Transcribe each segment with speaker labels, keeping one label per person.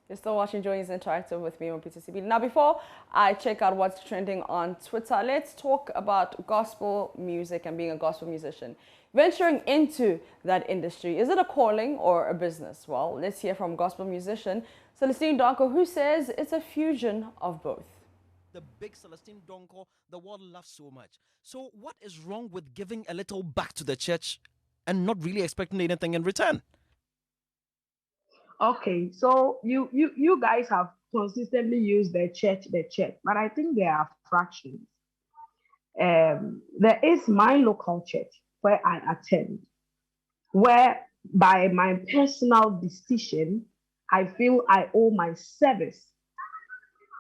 Speaker 1: You're still watching JoyNews Interactive with me on PTCB. Now, before I check out what's trending on Twitter, let's talk about gospel music and being a gospel musician. Venturing into that industry, is it a calling or a business? Well, let's hear from gospel musician Celestine Donkor, who says it's a fusion of both.
Speaker 2: The big Celestine Donkor, the world loves so much. So what is wrong with giving a little back to the church and not really expecting anything in return?
Speaker 3: Okay, so you guys have consistently used the church, but I think there are fractions. There is my local church where I attend, where by my personal decision, I feel I owe my service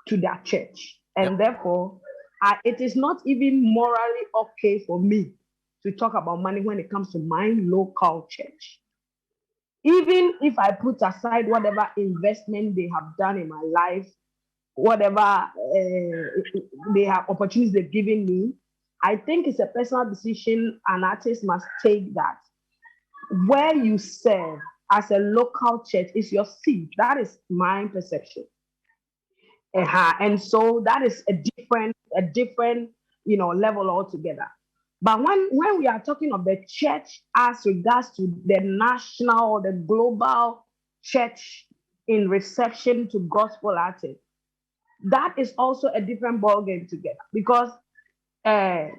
Speaker 3: to that church,
Speaker 2: Yep.
Speaker 3: and therefore, it is not even morally okay for me to talk about money when it comes to my local church. Even if I put aside whatever investment they have done in my life, whatever they have opportunities they've given me, I think it's a personal decision an artist must take, that where you serve as a local church is your seat. That is my perception. And so that is a different, level altogether. But when we are talking of the church as regards to the national or the global church in reception to gospel artists, that is also a different ballgame together. Because I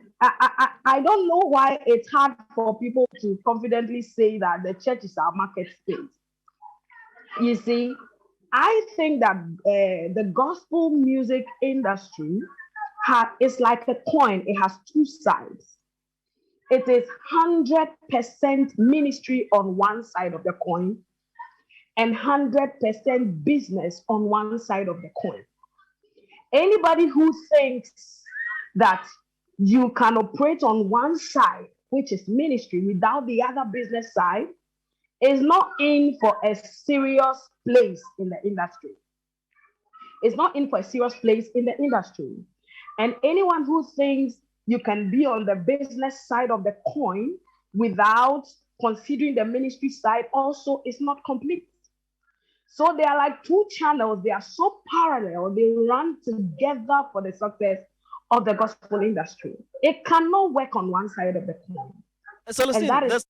Speaker 3: don't know why it's hard for people to confidently say that the church is our market space. You see, I think that the gospel music industry is like a coin. It has two sides. It is 100% ministry on one side of the coin and 100% business on one side of the coin. Anybody who thinks that you can operate on one side, which is ministry, without the other business side, is not in for a serious place in the industry. It's not in for a serious place in the industry. And anyone who thinks you can be on the business side of the coin without considering the ministry side also is not complete. So they are like two channels. They are so parallel. They run together for the success of the gospel industry. It cannot work on one side of the coin.
Speaker 2: Celestine,
Speaker 3: And that is